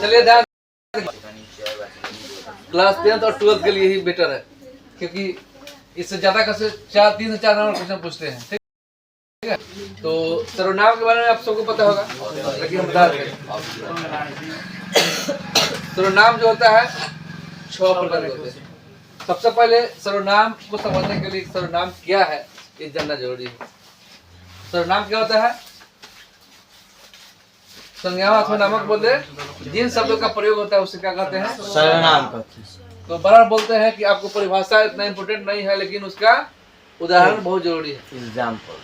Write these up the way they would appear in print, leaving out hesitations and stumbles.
चलिए ध्यान, class 10th और 12th के लिए ही बेटर है, क्योंकि इससे ज्यादा कैसे 3 से 4 नंबर क्वेश्चन पूछते हैं। ठीक है, तो सर्वनाम के बारे में आप सबको पता होगा, लेकिन हम बता दें सर्वनाम जो होता है 6 प्रकार के होते हैं। सबसे पहले सर्वनाम को समझने के लिए सर्वनाम क्या है ये जानना जरूरी है। सर्वनाम क्या होता है? संज्ञा अथवा नामक बोलते हैं जिन शब्दों का प्रयोग होता है उसे क्या कहते हैं? सर्वनाम कहते हैं। तो बार बोलते हैं कि आपको परिभाषा इतना इम्पोर्टेंट नहीं है, लेकिन उसका उदाहरण बहुत जरूरी है। एग्जाम्पल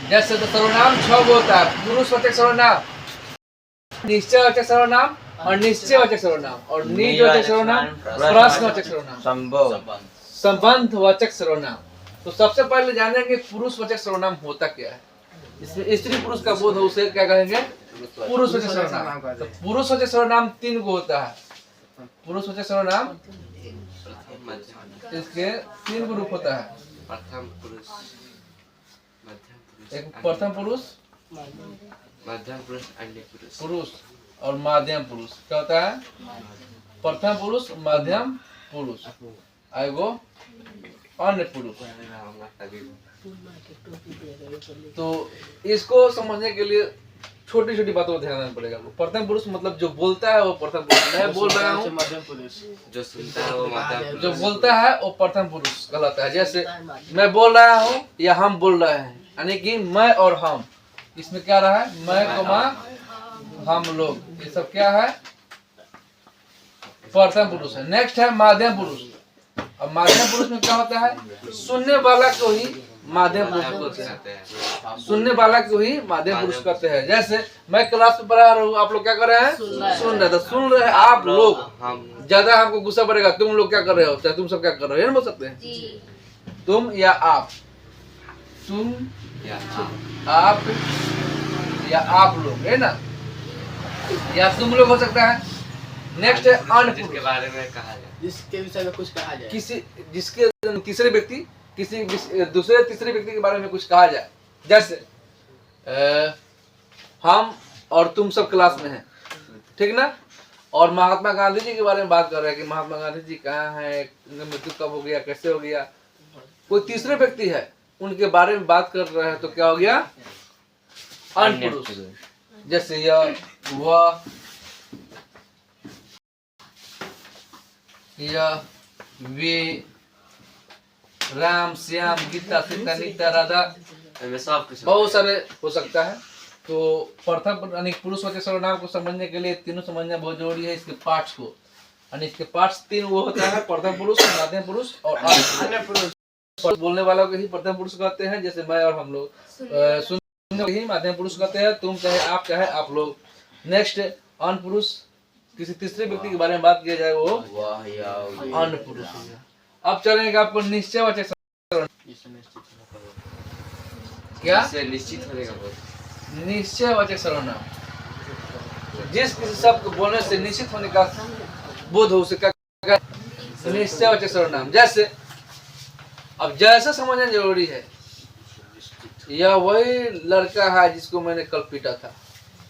जैसे तो सर्वनाम 6 होता है: पुरुषवाचक सर्वनाम, निश्चयवाचक सर्वनाम और निश्चयवाचक सर्वनाम, और निजवाचक सर्वनाम, प्रश्नवाचक सर्वनाम, संबंधवाचक सर्वनाम। तो सबसे पहले जानेंगे पुरुषवाचक सर्वनाम होता क्या है। इसमें स्त्री पुरुष का बोध हो उसे क्या कहेंगे? पुरुषवाचक सर्वनाम। तो पुरुषवाचक सर्वनाम 3 को होता है। पुरुषवाचक सर्वनाम इसके 3 रूप होता है। एक प्रथम पुरुष, मध्यम पुरुष, अन्य पुरुष। पुरुष और माध्यम पुरुष। क्या होता है? प्रथम पुरुष, मध्यम पुरुष, एगो अन्य पुरुष। तो इसको समझने के लिए छोटी छोटी बातों को ध्यान देना पड़ेगा। प्रथम पुरुष मतलब जो बोलता है वो प्रथम पुरुष। मैं बोल रहा हूँ, मध्यम पुरुष। जो सुनता है वो मध्यम पुरुष। जो बोलता है वो प्रथम पुरुष कहलाता है। जैसे मैं बोल रहा हूँ या हम बोल रहे हैं, यानी कि मैं और हम, इसमें क्या रहा है? मैं कमा हम लोग, ये सब क्या है? प्रथम पुरुष है। नेक्स्ट है माध्यम पुरुष। अब माध्यम पुरुष में क्या होता है? सुनने वाला को ही माध्यम पुरुष कहते हैं। सुनने वाला को ही माध्यम पुरुष कहते हैं। जैसे मैं क्लास में पढ़ा रहा हूँ, आप लोग क्या कर रहे हैं? सुन रहे। तो सुन रहे आप लोग, ज्यादा हमको गुस्सा पड़ेगा तुम लोग क्या कर रहे हो, चाहे तुम सब क्या कर रहे हो, ये बोल सकते हैं। तुम या आप, तुम आप या आप लोग, है ना, या तुम लोग हो सकता है। नेक्स्ट है अन्य पुरुष, जिसके बारे में कहा जाए, जिसके विषय में कुछ कहा जाए, किसी जिसके तीसरे व्यक्ति, किसी दूसरे तीसरे व्यक्ति के बारे में कुछ कहा जाए। जैसे हम और तुम सब क्लास में हैं, ठीक ना, और महात्मा गांधी जी के बारे में बात कर रहे हैं कि महात्मा गांधी जी कहाँ हैं, उनका मृत्यु कब हो गया, कैसे हो गया। कोई तीसरे व्यक्ति है उनके बारे में बात कर रहे हैं, तो क्या हो गया? अन्य पुरुष। जैसे यह, वह, यह, वे, राम, श्याम, गीता, सीता, नीता, राधा, सब कुछ बहुत सारे हो सकता है। तो प्रथम यानी पुरुषवाचक सर्वनाम को समझने के लिए तीनों समझना बहुत जरूरी है। इसके पार्ट्स को, यानी इसके पार्ट्स 3 वो होता है: प्रथम पुरुष, मध्यम पुरुष और अन्य पुरुष। बोलने वालों को ही प्रथम पुरुष कहते हैं, जैसे मैं और हम लोग। सुनने को ही मध्यम पुरुष कहते हैं, तुम चाहे आप लोग। नेक्स्ट अन्य पुरुष, किसी तीसरे व्यक्ति के बारे में बात किया जाए वो अन्य पुरुष हो गया। अब चलेगा आपको निश्चयवाचक सर्वनाम। क्या? निश्चित होने का निश्चयवाचक सर्वनाम जिस किसी शब्द को बोलने से निश्चित होने का बोध हो उसे क्या निश्चयवाचक सर्वनाम। जैसे अब जैसे समझना जरूरी है, यह वही लड़का है जिसको मैंने कल पीटा था,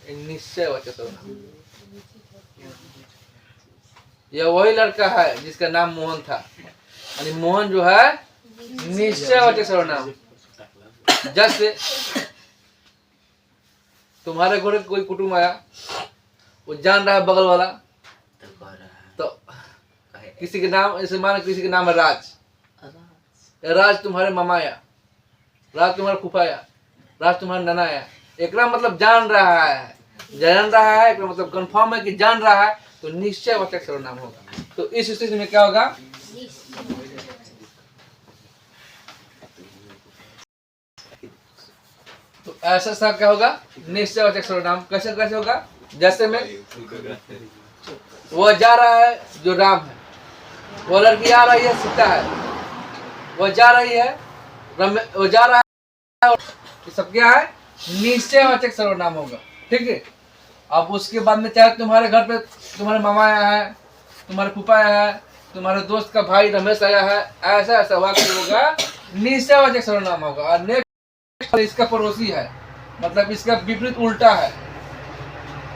निश्चयवाचक सर्वनाम। यह वही लड़का है जिसका नाम मोहन था, यानी मोहन जो है निश्चयवाचक सर्वनाम। जैसे तुम्हारे घर कोई कुटुंब आया, वो जान रहा है बगल वाला, तो किसी के नाम, जैसे मान किसी के नाम है राज, राज तुम्हारे मामा आया, राज तुम्हारे फूफा आया, राज तुम्हारे नाना आया। एक मतलब जान रहा है, एक मतलब कंफर्म है कि जान रहा है, तो निश्चयवाचक सर्वनाम होगा। तो इस स्थिति में क्या होगा? तो ऐसा सा क्या होगा? निश्चयवाचक सर्वनाम। कैसे कैसे होगा? जैसे में वह जा रहा है जो राम है, वो लड़की आ रही है सीता है, वह जा रही है वो जा रहा है, ये सब क्या है? निश्चयवाचक सर्वनाम होगा। ठीक है। अब उसके बाद में चाहे तुम्हारे घर पे तुम्हारे मामा आया है, तुम्हारे फूफा आया है, तुम्हारे दोस्त का भाई रमेश आया है, ऐसा ऐसा वाक्य होगा, निश्चयवाचक सर्वनाम होगा। और नेक्स्ट इसका पड़ोसी है, मतलब इसका विपरीत उल्टा है,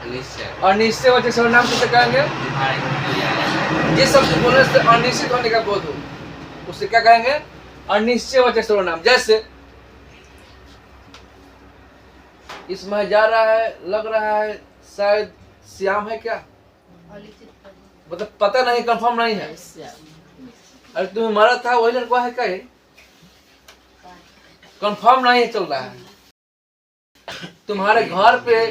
अनिश्चय अनिश्चय वाचक सर्वनाम किसे कहेंगे? तुम्हारे घर कोई आया जिस शब्द बोलने से अनिश्चित होने का बोध हो उसे क्या कहेंगे? अनिश्चय वाचक सर्वनाम। जैसे इसमें जा रहा है, लग रहा है शायद श्याम है क्या, मतलब पता नहीं, कंफर्म नहीं है। अरे तुम्हें मरा था वही लड़का है क्या? कंफर्म नहीं चल रहा है। तुम्हारे घर पे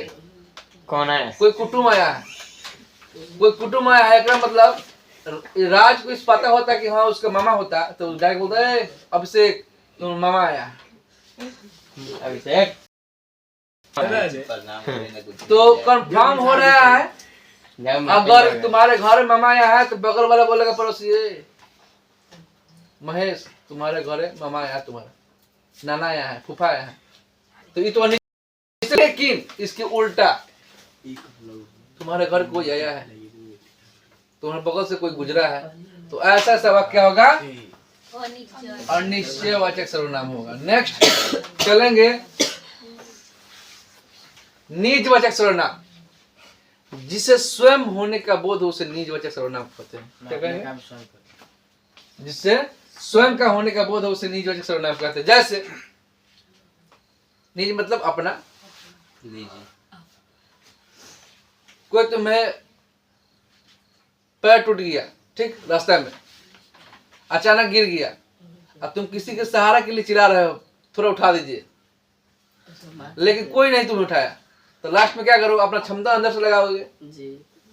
कौन है? कोई कुटुंब आया है, कोई कुटुंब आया है, मतलब राज को इस पता होता कि हाँ उसका मामा होता तो डायरेक्ट बोलता है अभिषेक तुम मामा आया है। अभिषेक तो कंफर्म हो रहा है। अगर तुम्हारे घर में मामा आया है तो बगल वाला बोलेगा पड़ोसी महेश तुम्हारे घर है मामा आया है, तुम्हारा नाना आया है, फूफा आया है। तो ये तो लेकिन इसके उल्टा तुम्हारे घर कोई आया है, तुम्हारे बगल से कोई गुजरा है, तो ऐसा ऐसा वाक्य होगा अनिश्चय वाचक सर्वनाम होगा। नेक्स्ट चलेंगे निज वाचक सर्वनाम। जिसे स्वयं होने का बोध हो उसे निज वाचक सर्वनाम कहते हैं। क्या कहेंगे? जिससे स्वयं का होने का बोध हो उसे निज वाचक सर्वनाम कहते हैं। जैसे निज मतलब अपना। कोई तुम्हें पैर टूट गया, ठीक, रास्ते में अचानक गिर गया, अब तुम किसी के सहारा के लिए चिल्ला रहे हो थोड़ा उठा दीजिए, लेकिन कोई नहीं तुम्हें उठाया, तो लास्ट में क्या करोगे? अपना क्षमता अंदर से लगाओगे।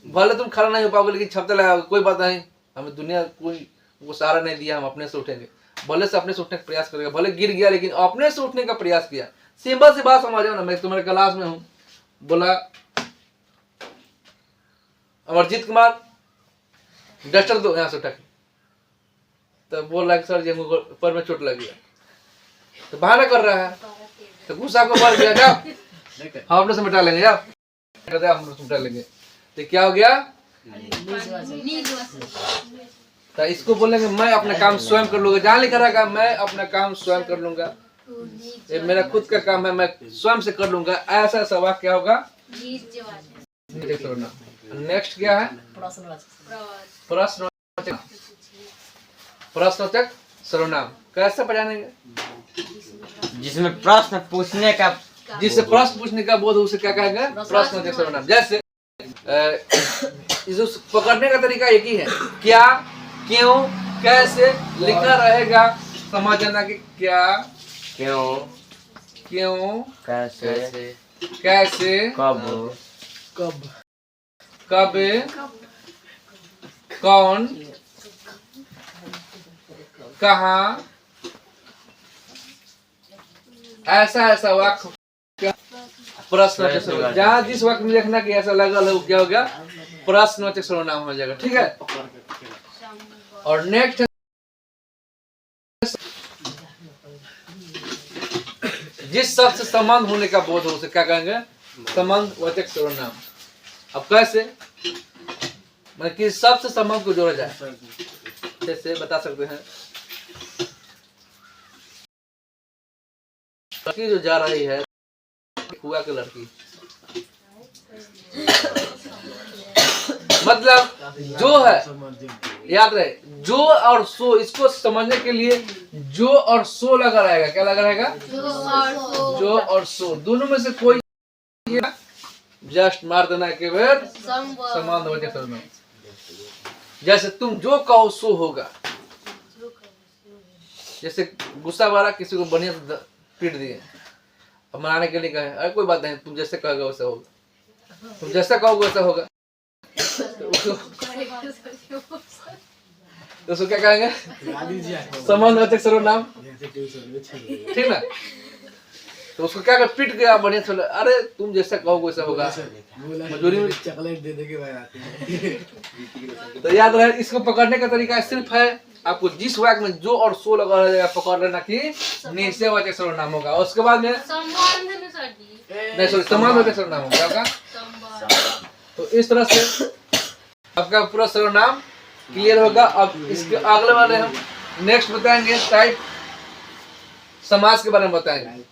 भले तुम खड़ा नहीं हो पाओगे लेकिन क्षमता लगाओगे, कोई बात नहीं, हमें दुनिया कोई वो सहारा नहीं दिया, हम अपने से उठेंगे। भले से अपने से उठने का प्रयास करेगा, भले गिर गया लेकिन अपने से उठने का प्रयास किया। सिंपल सी बात समझो ना। मैं तुम्हारे क्लास में हूँ, बोला अमरजीत कुमार डस्टर दो यहाँ से उठा के, तो बोल रहा है सर जी हमको पैर में चोट लग गया, तो बहाना कर रहा है, तो गुस्सा को बढ़ गया, जाओ हम अपने से मिटा लेंगे, जाओ हम मिटा लेंगे। तो क्या हो गया? तो इसको बोलेंगे मैं अपना काम स्वयं कर लूंगा। जहाँ लिखा रहेगा मैं अपना काम स्वयं कर लूंगा, ये मेरा खुद का काम है, मैं स्वयं से कर लूंगा, ऐसा ऐसा वाक्य क्या होगा? नेक्स्ट क्या है? प्रश्नवाचक। प्रश्नवाचक सर्वनाम कैसे पहचानेंगे? जिसमें प्रश्न पूछने का, जिससे प्रश्न पूछने का बोध उसे क्या कहेंगे? प्रश्नवाचक सर्वनाम। जैसे इस पकड़ने का तरीका एक ही है, क्या, क्यों, कैसे लिखा रहेगा, समझना कि क्या, क्यों, क्यों, कैसे, कैसे, कब, कब, कौन, कहाँ, ऐसा ऐसा वाक्य प्रश्नवाचक सर्वनाम। जहाँ जिस वाक्य में लिखना कि ऐसा लगा है वो क्या हो गया? प्रश्नवाचक सर्वनाम हो जाएगा। ठीक है। और नेक्स्ट जिस शब्द से संबंध होने का बोध हो उसे क्या कहेंगे? संबंधवाचक सर्वनाम। अब कैसे? मतलब किस शब्द से संबंध को जोड़ा जाए, जैसे बता सकते हैं लड़की जो जा रही है, हुआ की लड़की, मतलब जो है, याद रहे, जो और सो, इसको समझने के लिए जो और सो लगा रहेगा। क्या लगा रहेगा? जो और सो, दोनों में से कोई जस्ट मार देना के बाद संबंधवाचक सर्वनाम। जैसे तुम जो कहो सो होगा। जैसे गुस्सा वाला किसी को बढ़िया पीट दिए, अब मनाने के लिए कहे अरे कोई बात नहीं, तुम जैसे कहोगे वैसा होगा, तुम जैसा कहोगे वैसा होगा, तो उसको क्या कहेंगे? संबंधवाचक सर्वनाम। ठीक ना? तो उसको क्या कर, पीट गया बढ़िया चलो, अरे तुम जैसा कहोगे वैसा होगा, मजबूरी में चॉकलेट दे दे के भाई आते हैं। तो याद रहे, इसको पकड़ने का तरीका सिर्फ है आपको जिस वाक्य में जो और सो लगा रहेगा पकड़ लेना कि निश्चयवाचक सर्वनाम होगा। उसके बाद में नहीं, सॉरी, संबंधवाचक सर्वनाम होगा आपका। तो इस तरह से आपका पूरा सर्वनाम क्लियर होगा। अब इसके अगले वाले हम नेक्स्ट बताएंगे टाइप समास के बारे में बताएंगे।